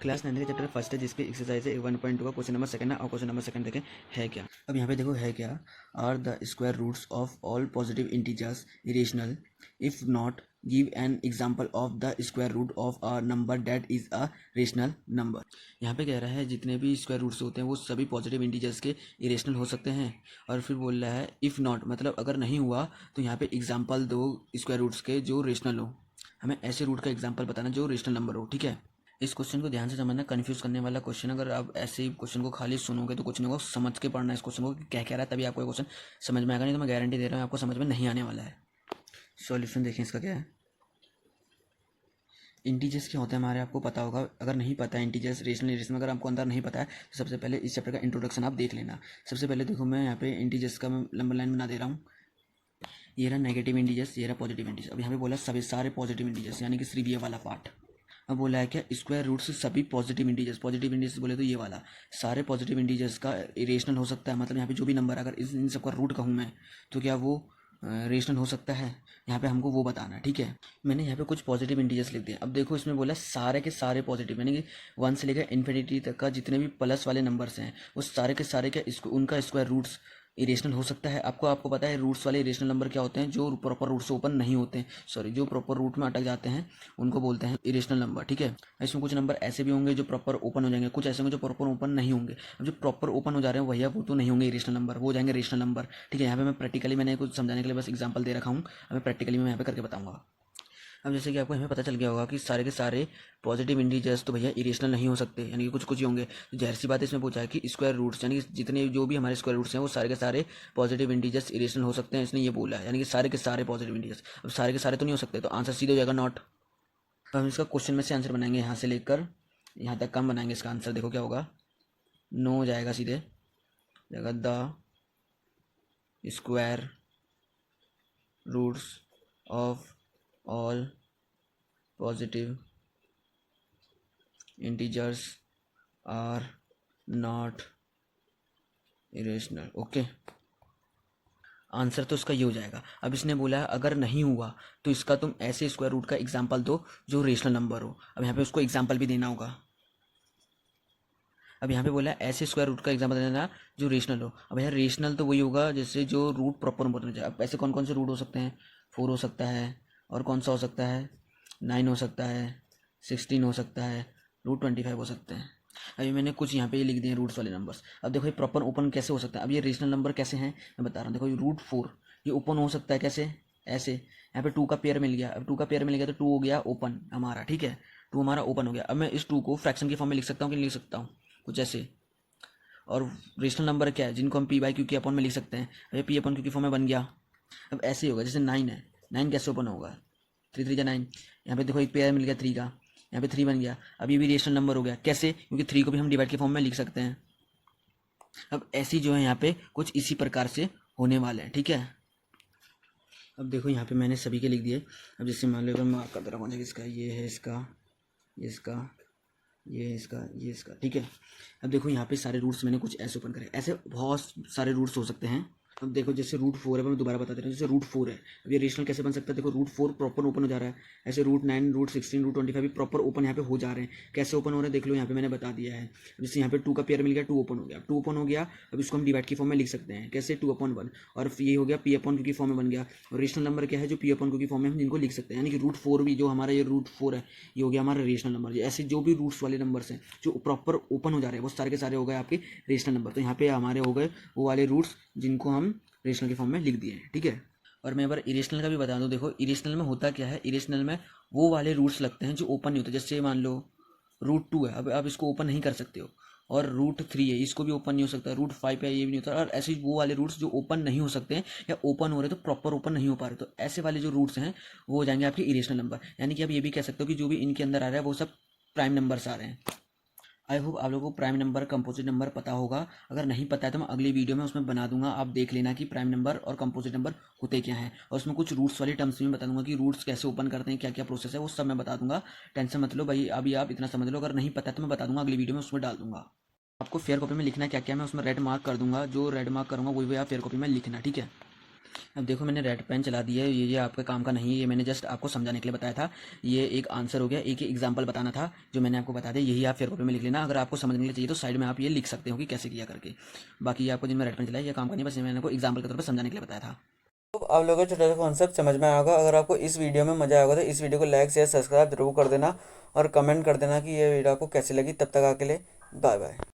Class 9 का chapter first है जिसकी एक्सरसाइज है 1.2 का क्वेश्चन नंबर सेकंड है और क्वेश्चन नंबर सेकंड देखें है क्या। अब यहाँ पे देखो है क्या, are the square roots of all positive integers irrational, if not give an example of the square root of a number that is a rational number. यहाँ पे कह रहा है जितने भी स्क्वायर रूट्स होते हैं वो सभी पॉजिटिव इंटीजर्स के इरेशनल हो सकते हैं। और फिर बोल रहा है इफ़ नॉट मतलब अगर नहीं हुआ तो यहाँ पे एग्जाम्पल दो स्क्वायर रूट्स के जो रेशनल हो। हमें ऐसे रूट का एग्जाम्पल बताना जो रेशनल नंबर हो। ठीक है, इस क्वेश्चन को ध्यान से समझना, कंफ्यूज करने वाला क्वेश्चन। अगर आप ऐसे ही क्वेश्चन को खाली सुनोगे तो कुछ नहीं होगा, समझ के पढ़ना है इस क्वेश्चन को कि क्या कह रहा है, तभी आपको क्वेश्चन समझ में आएगा, नहीं तो मैं गारंटी दे रहा हूँ आपको समझ में नहीं आने वाला है। सॉल्यूशन देखें इसका क्या है। इंटीजर्स क्या होते हैं हमारे, आपको पता होगा। अगर नहीं पता है इंटीजर्स रेशनल इरेशनल अगर आपको अंदर नहीं पता है तो सबसे पहले इस चैप्टर का इंट्रोडक्शन आप देख लेना। सबसे पहले देखो मैं यहाँ पे इंटीजर्स का लंबा लाइन बना दे रहा हूँ। ये रहा नेगेटिव इंटीजर्स, ये रहा पॉजिटिव इंटीजर्स। अब यहाँ पे बोला सभी सारे पॉजिटिव इंटीजर्स यानी कि सिर्फ ये वाला पार्ट। अब बोला है क्या, स्क्वायर रूट से सभी पॉजिटिव इंटीजर्स, पॉजिटिव इंटीजर्स बोले तो ये वाला सारे पॉजिटिव इंटीजर्स का रेशनल हो सकता है। मतलब यहाँ पे जो भी नंबर अगर इन सबका रूट कहूँ मैं तो क्या वो रेशनल हो सकता है, यहाँ पे हमको वो बताना है। ठीक है, मैंने यहाँ पे कुछ पॉजिटिव इंटीजर्स लिख दिए। अब देखो इसमें बोला सारे के सारे पॉजिटिव यानी कि 1 से लेकर इन्फिनिटी तक का जितने भी प्लस वाले नंबर्स हैं वो सारे के सारे क्या उनका स्क्वायर रूट्स इरेशनल हो सकता है। आपको पता है रूट्स वाले इरेशनल नंबर क्या होते हैं, जो प्रॉपर रूट से ओपन नहीं होते हैं, सॉरी जो प्रॉपर रूट में अटक जाते हैं उनको बोलते हैं इरेशनल नंबर। ठीक है, इसमें कुछ नंबर ऐसे भी होंगे जो प्रॉपर ओपन हो जाएंगे, कुछ ऐसे होंगे जो प्रॉपर ओपन नहीं होंगे। अब जो प्रॉपर ओपन हो जा रहे हैं भैया वो तो नहीं होंगे इरेशनल नंबर, वो हो जाएंगे रेशनल नंबर। ठीक है, यहाँ पे मैं प्रैक्टिकली मैंने कुछ समझाने के लिए बस एग्जाम्पल दे रखा हूँ, अब मैं प्रैक्टिकली मैं यहाँ पे करके बताऊँगा। अब जैसे कि आपको हमें पता चल गया होगा कि सारे के सारे पॉजिटिव इंटीजर्स तो भैया इरेशनल नहीं हो सकते, यानी कि कुछ कुछ ही होंगे। तो जाहिर सी बात है इसमें पूछा है कि स्क्वायर रूट्स यानी कि जितने जो भी हमारे स्क्वायर रूट्स हैं वो सारे के सारे पॉजिटिव इंटीजर्स इरेशनल हो सकते हैं, इसने ये बोला है, यानी कि सारे के सारे पॉजिटिव इंटीजर्स। अब सारे के सारे तो नहीं हो सकते, तो आंसर सीधे हो जाएगा नॉट। तो हम इसका क्वेश्चन में से आंसर बनाएंगे, यहाँ से लेकर यहाँ तक कम बनाएंगे। इसका आंसर देखो क्या होगा, नो हो जाएगा, सीधे जाएगा the square roots of all positive integers are not irrational. Okay, answer तो इसका ये हो जाएगा। अब इसने बोला है अगर नहीं हुआ तो इसका तुम ऐसे स्क्वायर रूट का एग्जाम्पल दो जो रेशनल नंबर हो। अब यहाँ पे उसको एग्जाम्पल भी देना होगा। अब यहाँ पे बोला है ऐसे स्क्वायर रूट का एग्जाम्पल देना जो रेशनल हो। अब यहाँ रेशनल तो वही होगा जैसे जो रूट प्रॉपर नंबर हो जाए। अब ऐसे कौन कौन से रूट हो सकते हैं, 4 हो सकता है, और कौन सा हो सकता है, 9 हो सकता है, 16 हो सकता है, √25 हो सकते हैं। अभी मैंने कुछ यहाँ पे ये लिख दिए रूट्स वाले नंबर्स। अब देखो ये प्रॉपर ओपन कैसे हो सकता है, अब ये रेशनल नंबर कैसे हैं मैं बता रहा हूँ। देखो ये √4 ये ओपन हो सकता है कैसे, ऐसे यहाँ पे 2 का पेयर मिल गया। अब 2 का पेयर मिल गया तो 2 हो गया ओपन हमारा। ठीक है, 2 हमारा ओपन हो गया। अब मैं इस 2 को फ्रैक्शन की फॉर्म में लिख सकता हूँ कि नहीं लिख सकता हूँ, कुछ ऐसे। और रेशनल नंबर क्या है जिनको हम p/q के अपॉन में लिख सकते हैं, अब ये p/q की फॉर्म में बन गया। अब ऐसे ही होगा जैसे 9 है, 9 कैसे ओपन होगा, 3 3 9। यहाँ पे देखो एक पेयर मिल गया 3 का, यहाँ पे 3 बन गया। अब ये भी रेशनल नंबर हो गया कैसे, क्योंकि 3 को भी हम डिवाइड के फॉर्म में लिख सकते हैं। अब ऐसी जो है यहाँ पे कुछ इसी प्रकार से होने वाले हैं। ठीक है, अब देखो यहाँ पे मैंने सभी के लिख दिए। अब जैसे मान लो मैं मार्क कर दे रहा हूँ, इसका ये है, इसका ये, इसका ये है, इसका ये, इसका। ठीक है, अब देखो यहाँ पे सारे रूट्स मैंने कुछ ऐसे ओपन करे, ऐसे बहुत सारे रूट्स हो सकते हैं। अब देखो जैसे √4 है, मैं दोबारा बता दे रहा हूँ, जैसे √4 है। अब ये रेशनल कैसे बन सकता है, देखो √4 प्रॉपर ओपन हो जा रहा है, ऐसे √9 √16 √25 भी प्रॉपर ओपन यहाँ पे हो जा रहे हैं। कैसे ओपन हो रहे हैं देख लो, यहाँ पे मैंने बता दिया है। जैसे यहाँ पे 2 का पेयर मिल गया, 2 ओपन हो गया, 2 ओपन हो गया। अब इसको हम डिवाइड की फॉर्म में लिख सकते हैं कैसे, 2/1, और ये हो गया p/q की फॉर्म में बन गया। और रेशनल नंबर क्या है जो p/q की फॉर्म में हम जिनको लिख सकते हैं, यानी कि √4 भी जो हमारा ये √4 है ये हो गया हमारा रेशनल नंबर। ऐसे जो भी रूट्स वाले नंबर्स हैं जो प्रॉपर ओपन हो जा रहे हैं वो सारे के सारे हो गए आपके रेशनल नंबर। तो यहाँ पे हमारे हो गए वो वाले रूट्स जिनको हम रेशनल के फॉर्म में लिख दिए हैं। ठीक है, और मैं एक बार इरेशनल का भी बता दूं। देखो इरेशनल में होता क्या है, इरेशनल में वो वाले रूट्स लगते हैं जो ओपन नहीं होते। जैसे मान लो √2 है, अब आप इसको ओपन नहीं कर सकते हो, और √3 है, इसको भी ओपन नहीं हो सकता, √5 है, ये भी नहीं होता। और ऐसे वो वाले रूट्स जो ओपन नहीं हो सकते हैं या ओपन हो रहे तो प्रॉपर ओपन नहीं हो पा रहे, तो ऐसे वाले जो रूट्स हैं वो हो जाएंगे आपके इरेशनल नंबर। यानी कि आप ये भी कह सकते हो कि जो भी इनके अंदर आ रहा है वो सब प्राइम नंबर्स आ रहे हैं। आई होप आप लोगों को प्राइम नंबर कंपोजिट नंबर पता होगा। अगर नहीं पता है तो मैं अगली वीडियो में उसमें बना दूंगा, आप देख लेना कि प्राइम नंबर और कंपोजिट नंबर होते क्या हैं। और उसमें कुछ रूट्स वाली टर्म्स भी बता दूंगा कि रूट्स कैसे ओपन करते हैं, क्या क्या प्रोसेस है, वो सब मैं बता दूंगा। टेंशन मत लो भाई, अभी आप इतना समझ लो। अगर नहीं पता है तो मैं बता दूंगा अगली वीडियो में, उसमें डाल दूंगा। आपको फेयर कॉपी में लिखना क्या क्या मैं उसमें रेड मार्क कर दूंगा, जो रेड मार्क करूँगा वही आप फेयर कॉपी में लिखना। ठीक है, अब देखो मैंने रेड पेन चला दिया है, ये आपके काम का नहीं है, ये मैंने जस्ट आपको समझाने के लिए बताया था। ये एक आंसर हो गया, एक ही एग्जांपल बताना था जो मैंने आपको बता दिया, यही आप फेयर कॉपी में लिख लेना। अगर आपको समझने के लिए चाहिए तो साइड में आप ये लिख सकते हो कि कैसे किया करके। बाकी ये आपको जिनमें रेड पेन चला है ये काम का नहीं, बस ये मैंने आपको एग्जाम्पल के तौर पर समझाने के लिए बताया था। तो आप लोगों को छोटा सा कॉन्सेप्ट समझ में आया होगा। अगर आपको इस वीडियो में मजा आया होगा तो इस वीडियो को लाइक शेयर सब्सक्राइब जरूर कर देना और कमेंट कर देना कि ये वीडियो आपको कैसी लगी। तब तक आके लिए बाय बाय।